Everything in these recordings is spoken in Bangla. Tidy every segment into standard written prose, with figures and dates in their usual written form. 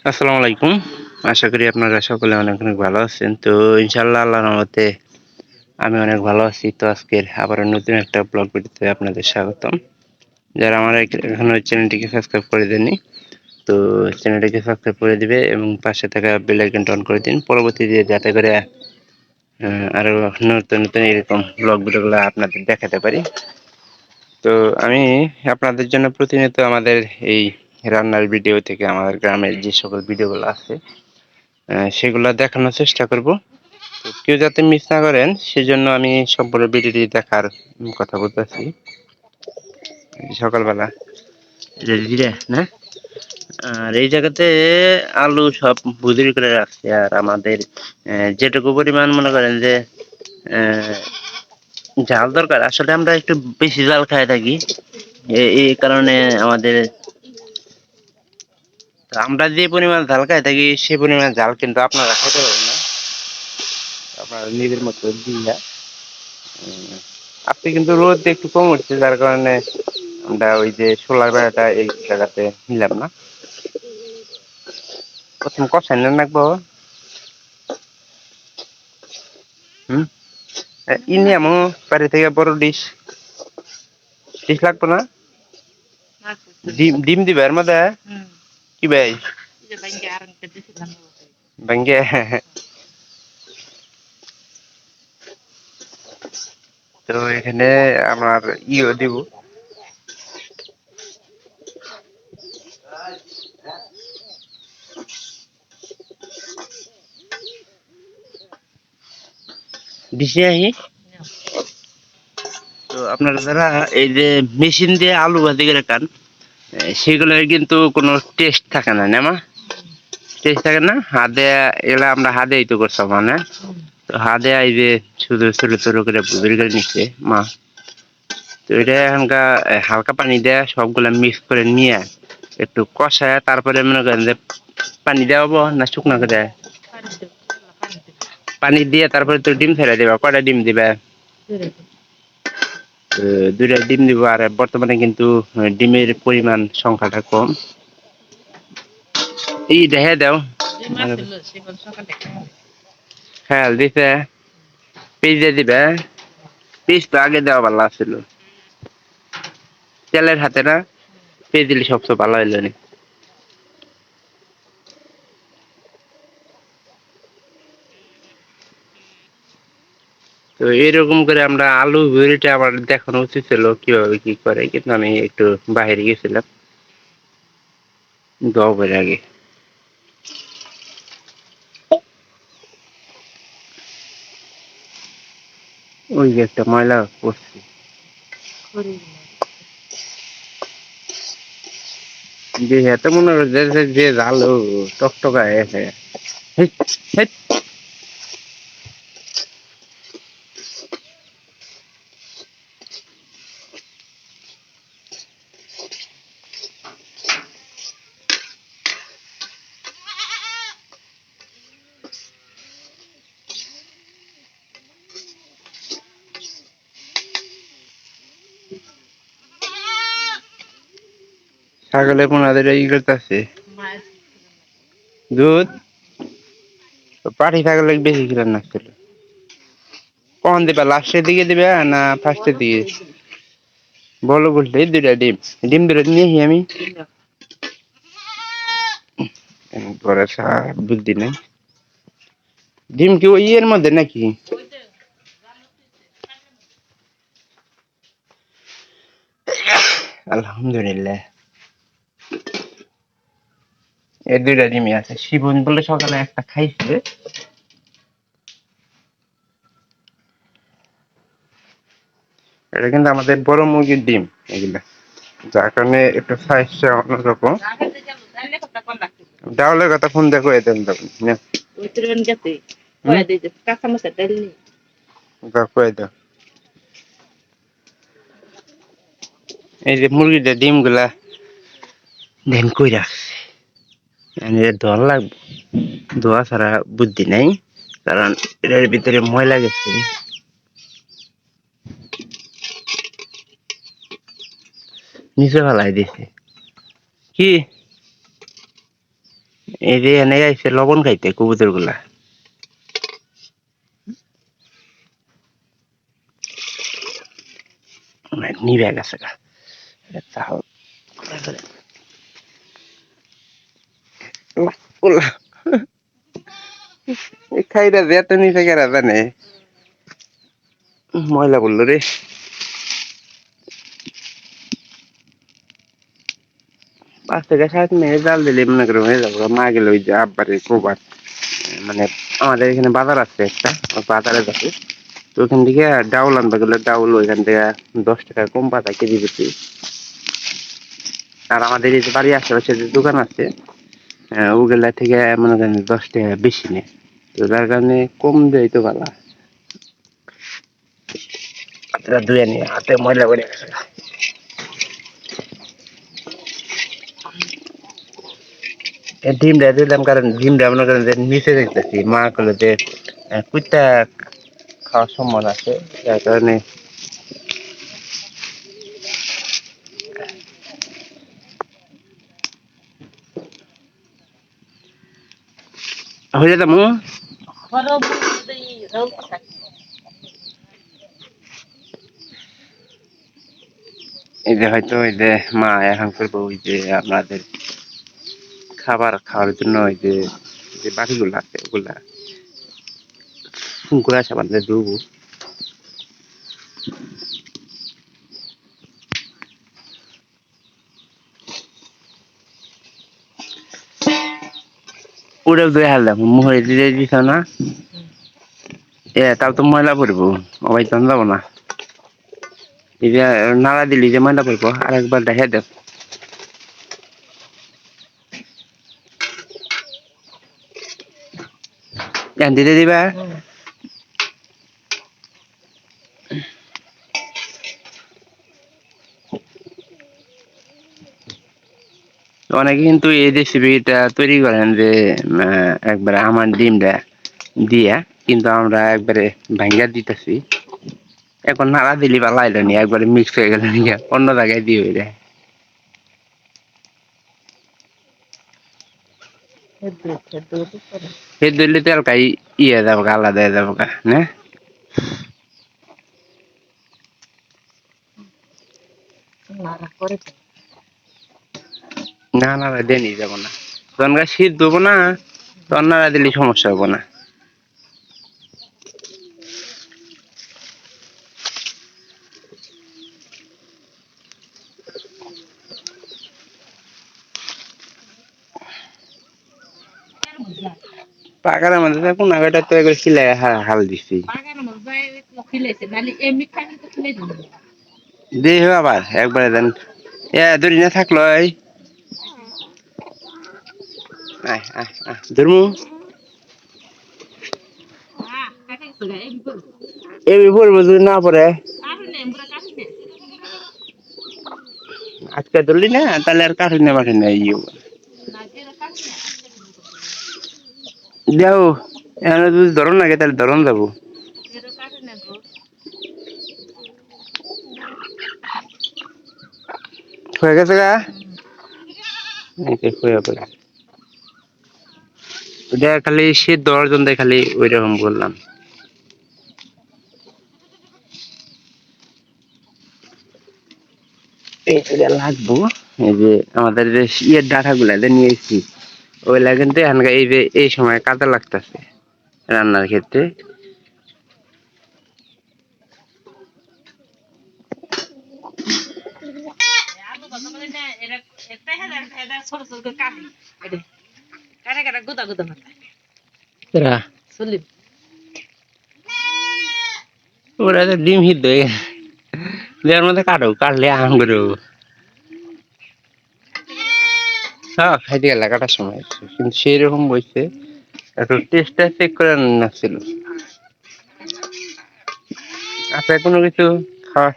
আসসালামু আলাইকুম। আশা করি আপনারা সকলে অনেক, অনেক ভালো আছেন। তো ইনশাআল্লাহ আল্লাহর রহমতে আমি অনেক ভালো আছি। তো আজকের আবারও নতুন একটা ব্লগ ভিডিওতে আপনাদের স্বাগতম। যারা আমার এখনো চ্যানেলটিকে সাবস্ক্রাইব করে দেননি, তো চ্যানেলটিকে সাবস্ক্রাইব করে দিবে এবং পাশে থাকা বেল আইকনটা অন করে দিন। পরবর্তীতে যাতে করে আরো নতুন, নতুন এরকম ব্লগ ভিডিওগুলো আপনাদের দেখাতে পারি। তো আমি আপনাদের জন্য প্রতিনিয়ত আমাদের এই রান্নার ভিডিও থেকে আমাদের গ্রামের যে সকল ভিডিওগুলো আছে সেগুলা দেখানোর চেষ্টা করব। তো কেউ যাতে মিস না করেন সেজন্য আমি সম্পূর্ণ ভিডিওটি দেখার কথা বলতেছি। সকালবেলা রেডি রে না, আর এই জায়গাতে আলু সব বুঝিয়ে করে রাখছে। আর আমাদের যেটুকু পরিমাণ মনে করেন যে আহ, ঝাল দরকার, আসলে আমরা একটু বেশি ঝাল খাই থাকি। এই কারণে আমাদের, আমরা যে পরিমাণ ঝাল খাই থাকি সেই পরিমাণ ঝাল কিন্তু আপনারা খেতে পারবেন না। আপনারা নিজের মতো দিয়ে আজকে কিন্তু রোদ একটু কম উঠছে, যার কারণে আমরা ওই যে সোলার বেড়াটা এই জায়গাতে নিলাম না। প্রথম কষাই না রাখবো। হুম, ইনি এমন বাড়ি থেকে বড় ডিশ ডিশ লাগবো না। ডিম ডিম দিবে এর মধ্যে কি ভাই ভাঙ্গে। তো এখানে আমার দিব ডিশে আহি। তো আপনারা যারা এই যে মেশিন দিয়ে আলু ভাজি করে খান, সেগুলোর কিন্তু কোনো টেস্ট থাকে না, না মা? টেস্ট থাকে না। হাতে এগুলা আমরা হাতেই তো করছো মানে, তো হাতে আইবে শুধু ছোট ছোট করে বের করে নিচ্ছে মা। তো এটা এখনকার হালকা পানি দেয়া সবগুলা মিক্স করে নিয়ে একটু কষায় তারপরে মনে করেন যে পানি দেওয়া হবো না শুকনো করে পানি দিয়ে তারপরে তো ডিম ছেড়ে দিবা। কয়টা ডিম দিবে? দুইটা ডিম দিব। আর বর্তমানে কিন্তু ডিমের পরিমাণ সংখ্যাটা কম। এই দেখে দাও খেয়াল দিছে পিস দিয়ে দিবে। পিস তো আগে দেওয়া ভালো ছিল, তেলের হাতে না পেয়ে দিলে সবচেয়ে ভালো হইলো নি। তো এরকম করে আমরা আলু ভুড়িটা আমার দেখানো উচিত ছিল কিভাবে কি করে, কিন্তু আমি একটু বাইরে গেছিলাম জবের আগে। ওই যে একটা ময়লা করছি যে এত মনে হয় যে জাল টকটকায় এসে। হেৎ, হেৎ। ছাগলের পোনাদের ই করতেছে দুধ। পাটি ছাগলের বেশি খিলান নাছিল। কখন দিবা? লাস্টের দিকে দিবে না ফার্স্টের দিকে? বলো বলতে দুইটা ডিম ডিম দুটো নিয়েছি আমি। ভরসা বুদ্ধি নেই। ডিম কি ওই ইয়ের মধ্যে নাকি? আলহামদুলিল্লাহ, এই দুইটা ডিমই আছে। শিবন বলে সকালে একটা খাইছে। এটা কিন্তু আমাদের বড় মুরগির ডিম এগুলা, যার কারণে একটু সাইজটা অন্যরকম। ডাউলের কথা ফোন দেখো এদের দাও। এই যে মুরগিটা ডিম গুলা দেন কই রাখছে, ধোয়া লাগবে। ধোয়া ছাড়া বুদ্ধি নাই, কারণ এটার ভিতরে ময়লা গেছে। নিচে ফেলাই দিছে কি এই যে এনে আইছে লবণ খাইতে কবুতর গুলা। নিবে গেছে গা চাও ওলা খাইরা যেত নিচে গেরা জানে ময়লা বললো রে। 5 থেকে 7 মিনিট জাল দিলে মনে করো হয়ে যাবো। মা গেলে ওই যে আব্বারে কোবার মানে আমাদের এখানে বাজার আছে একটা, বাজারে যাবে তো ওখান থেকে ডাউল আনতে গেলে ডাউল ওইখান থেকে 10 টাকা কম পাতা কেজি বেশি। আর আমাদের এই যে বাড়ির আশেপাশে যে দোকান আছে ওগুলা থেকে মনে করেন 10 টাকা বেশি নেই, তো যার কারণে কম দেয় তো ভালো। হাতটা ধুয়ে নিয়ে হাতে ময়লা করে গেছে। ডিমটা দিলাম কারণ ডিমটা মনে করেন যে নিচে দেখতেছি মা করলো যে কুইটা খাওয়ার সম্মান আছে যার কারণে হয়ে যেতাম। এই যে হয়তো ওই যে মা এখন করবো ওই যে আপনাদের খাবার খাওয়ার জন্য ওই যে যে বাকিগুলো আছে ওগুলা গুড়া সাবান দিয়ে ধুবো। ওটাও ধুয়ে হারলাম মুখে দিয়ে দিছ না তাও তো ময়লা পড়বো, ওই তো যাবো না। এই যে নাড়া দিলি যে ময়লা পড়বো আর একবার দেখে দেব। দিতে দিবা অনেকে কিন্তু এই রেসিপিটা তৈরি করেন যে একবারে আমার ডিমটা দিয়া, কিন্তু আমরা একবারে ভাঙ্গা দিতেছি এখন নাড়া দিলি বা লাইলনি একবারে মিক্স হয়ে গেল অন্য জায়গায় দিয়ে হয়ে যায়। সেই দিলে তেলকাই ইয়ে যাবো আলাদা হয়ে যাবো না। না নাড়া দিয়ে নিয়ে যাবো না, তখন শীত দেবো না তখন নাড়া দিলে সমস্যা হবো না। পাকার মধ্যে কোন আগাটা তো একবার খিলাই হাল দিছি দেহ আবার একবারে দেন ধরি না থাকলো ধরমু এবি পড়বো যদি না পড়ে আজকে ধরলি না তাহলে আর কাঠি না মাঠে নাই দেও এখানে যদি ধরন লাগে তাহলে ধরন যাবো। হয়ে গেছে গা হয়ে পড়ে ওটা খালি শীত দেওয়ার জন্য খালি ওই রকম করলাম। এইটা লাগবো এই যে আমাদের যে ইয়ের ডাটা গুলা নিয়ে এসেছি ওইলা কিন্তু এখানকার এই যে এই সময় কাজে লাগতেছে রান্নার ক্ষেত্রে। ওরা তো ডিম হিদ্ধ হয়ে দেওয়ার মধ্যে কাটো কাটলে আম করে হ্যাঁ খাইতে গেল কাটার সময় কিন্তু সেই রকম বলছে একটু টেস্টটা চেক করে নাছিল। আচ্ছা কোনো কিছু খাওয়া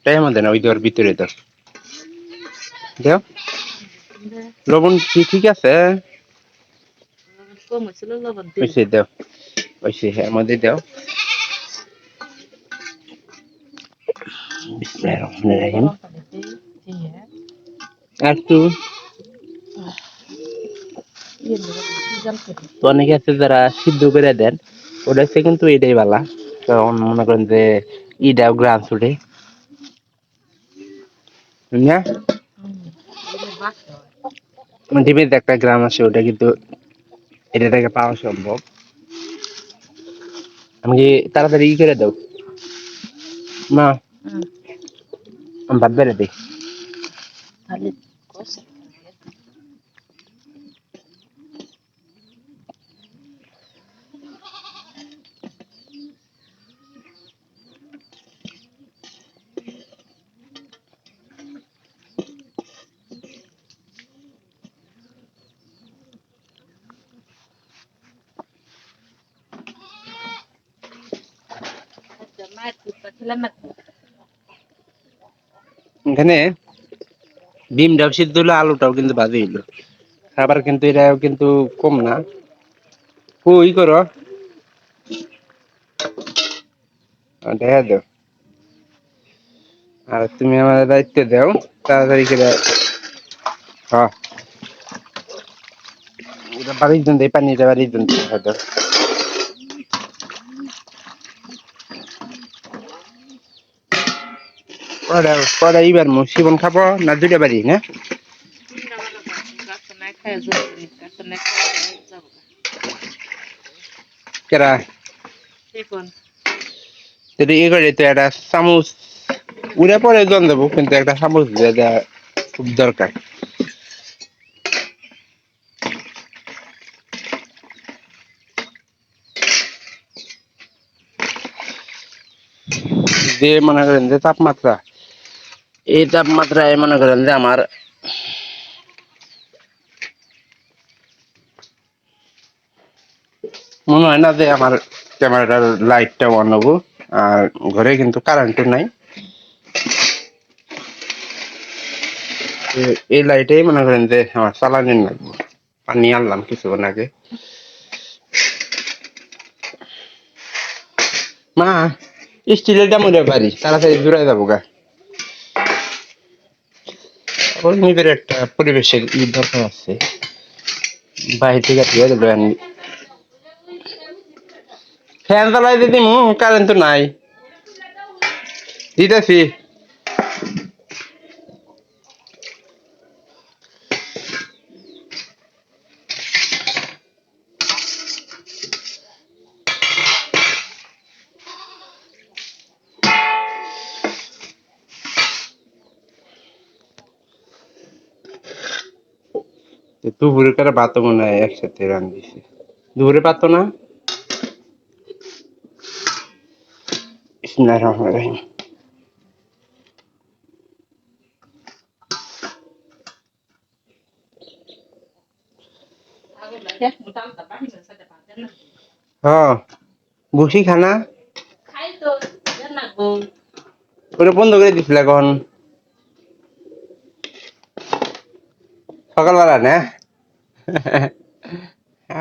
তাই মধ্যে না ওই দেওয়ার ভিতরে তো দেও লবণ কি ঠিক আছে দেও ওইসে হ্যাঁ মধ্যে দেও একটু তো অনেকে আছে যারা সিদ্ধ করে দেন, ওটা হচ্ছে কিন্তু এটাই বালা। কারণ মনে করেন যে ইটাও গ্রাম ছুটে না, ডিমের একটা গ্রাম আছে, ওটা কিন্তু এটা থেকে পাওয়া সম্ভব। আমি কি তাড়াতাড়ি ই করে দাও মা, আমি ভাত বেড়ে দিই। এখানে ডিমটাও সিদ্ধ হলো, আলুটাও কিন্তু ভাজি হইলো, খাবার কিন্তু এটাও কিন্তু কম না। ওই করো দেখা দাও, আর তুমি আমার দায়িত্ব দাও তাড়াতাড়ি করে। হ্যাঁ, ওটা বাড়ির জন্য এই পানিটা বাড়ির জন্য হয়তো কটা কটা এইবার জীবন খাবো না দুইটা বাড়ি না কেরা যদি ই করে তো একটা চামচ উড়ে পরে জন দেবো, কিন্তু একটা চামচ দিয়ে দেওয়া খুব দরকার। যে মনে করেন যে তাপমাত্রা, এই তাপমাত্রায় মনে করেন যে আমার মনে হয় না যে আমার ক্যামেরাটার লাইটটা অন হবো। আর ঘরে কিন্তু কারেন্টও নাই, এই লাইটেই মনে করেন যে আমার চালানি লাগবে। পানি আনলাম কিছুক্ষণ আগে। মা, স্টিলের ডামুরের বাড়ি তাড়াতাড়ি দূরে যাবো গা, ওই নিজের একটা পরিবেশের ই দরকার আছে, বাইরে থেকে দিয়ে দেবো আমি। ফ্যান চালাই দিদি কারেন্ট তো নাই, দিতেছি। দুপুরে কারা ভাতও মনে হয় একসাথে রান্ধিছে, দুপুরে পাতো না। বিসমিল্লাহির রহমানির রহিম। হ্যাঁ, বসি খানা ওটা বন্ধ করে দিছিল এখন সকালবেলা না।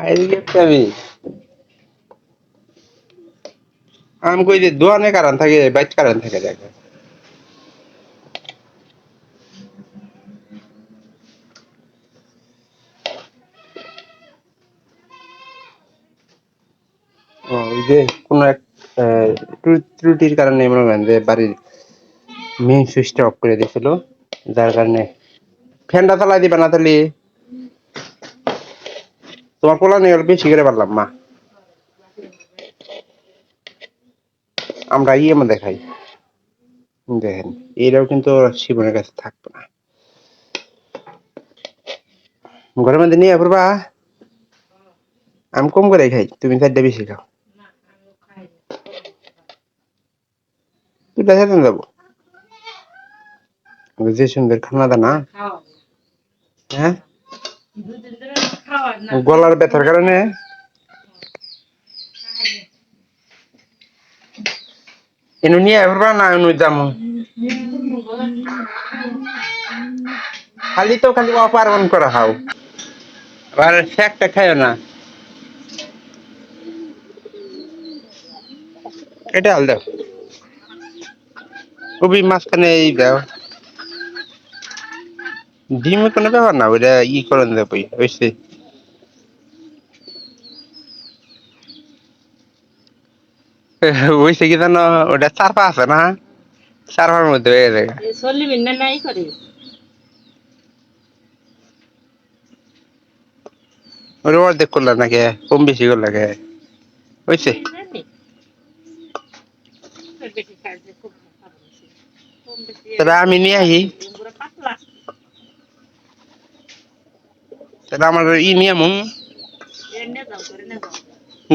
আমি আমি কই যে দোয়ানে কারণ থাকে, বাইক কারণ থাকে দেখ। ওই যে কোন এক ত্রুটির কারণে মনে করেন যে বাড়ির মেইন সুইচটা অফ করে দিয়েছিল, যার কারণে ফ্যানটা চালাই দিবা না তাহলে তোমার পোলা নিয়ে বেশি করে পারলাম মা, আমরা ইয়ে মধ্যে খাই। দেখেন এরাও কিন্তু শিবনের কাছে থাকতো না, ঘরের মধ্যে নিয়ে পড়বা। আমি কম করে খাই, তুমি চারটা বেশি খাও। দুটা খেতে যাবো, যে সুন্দর খানা দানা। হ্যাঁ, গলার ব্যথার কারণে এনু নিয়ে পড়বা না এনু যাবো, খালি তো খালি অপারণ করা খাও, আর একটা খাইও না। এটা আল দাও, কবি মাঝখানে এই দাও, ডিমে কোনো ব্যাপার না, ওইটা ই করেন দেবো হয়েছে। হইছে কি জানো, ওটা চারপা আছে না, চারপার মধ্যে হয়ে যায়। ওটা অর্ধেক করলা নাকি, কম বেশি করলা কে হয়েছে? তবে আমি নিয়ে আহি, তাহলে আমার নিয়ে মু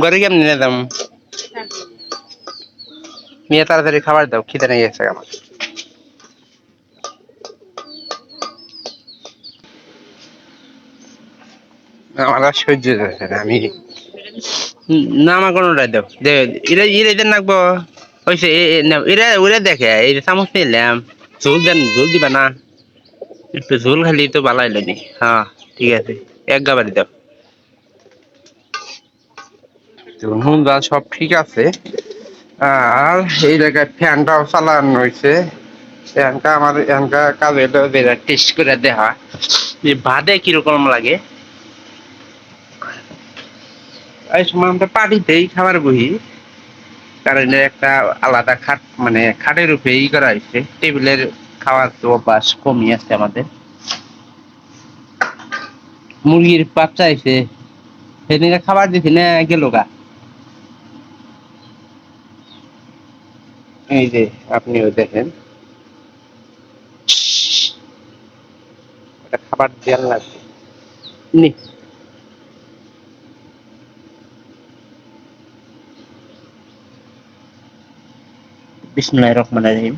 ঘরে কেমনি নিয়ে যাম, নিয়ে তাড়াতাড়ি খাবার দাও, খিদে নিয়ে গেছে আমার। আমার আর সহ্য হচ্ছে না, আমি না, আমার কোনোটাই দাও, এরা এরা নাকবো হয়েছে, এরা ওরা দেখে এই চামচ নিলাম, ঝোল দেন, ঝোল দিবা না, একটু ঝোল খালি তো ভালো হইলেনি। হ্যাঁ ঠিক আছে, এক গাবারি দাও। নুন ডাল সব ঠিক আছে, আর এই জায়গায় ফ্যানটাও চালানো হয়েছে। ফ্যানটা আমার এখানকার কাজ হলো যেটা টেস্ট করে দেখা যে ভাদে কিরকম লাগে। এই সময় আমরা পার্টিতেই খাবার বহি, কারণ একটা আলাদা খাট, মানে খাটের উপরে ই করা হয়েছে, টেবিলের খাওয়ার তো অভ্যাস কমই আছে আমাদের। মুরগির বাচ্চা আইছে, সেদিকে খাবার দিছি না গেল গা। এই যে আপনিও দেখেন, এটা খাবার দেওয়ার লাগবে নি। বিসমিল্লাহির রহমানির রহিম।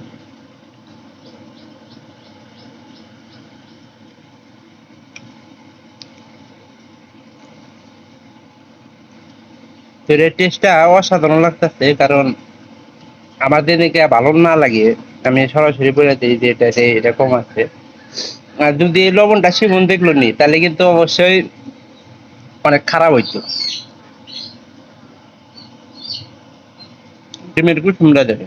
তো এর টেস্টটা অসাধারণ লাগতেছে, কারণ আমাদের এদিকে ভালো না লাগে আমি সরাসরি বলে দিই যে এটা কম আছে। আর যদি লবণটা শিমন দেখলো নি, তাহলে কিন্তু অবশ্যই অনেক খারাপ হইতো। ডিমের কুসুমটা দেবে,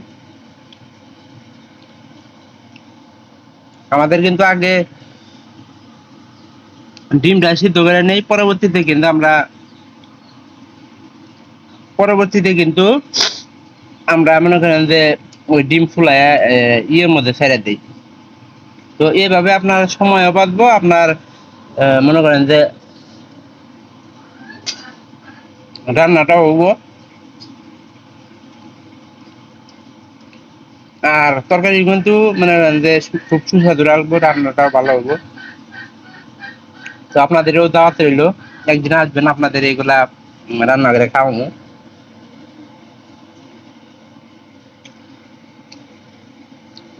আমাদের কিন্তু আগে ডিমটা সিদ্ধ করে নেই, পরবর্তীতে কিন্তু আমরা মনে করেন যে ওই ডিম ফুলায় ইয়ের মধ্যে ছেড়ে দিই। তো এইভাবে আপনার সময়ও বাঁচবো, আপনার মনে করেন যে রান্নাটাও হবো, আর তরকারি কিন্তু মনে করেন যে খুব সুস্বাদু রাখবো, রান্নাটাও ভালো হবো। তো আপনাদেরও দাওয়াত রইলো, একদিন আসবেন, আপনাদের এইগুলা রান্না করে খাওয়াবো।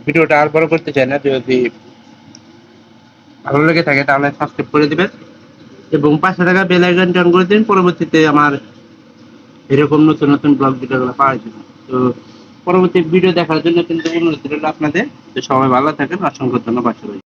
ভিডিওটা আর বড় করতে চাই না, যদি ভালো লেগে থাকে তাহলে সাবস্ক্রাইব করে দিবেন এবং পাশে থাকা বেল আইকনটি অন করে দিন, পরবর্তীতে আমার এরকম নতুন নতুন ব্লগ ভিডিওগুলো পাওয়ার জন্য। তো পরবর্তী ভিডিও দেখার জন্য কিন্তু অনুরোধ রইল আপনাদের। তো সবাই ভালো থাকেন, অসংখ্য ধন্যবাদ সবাই।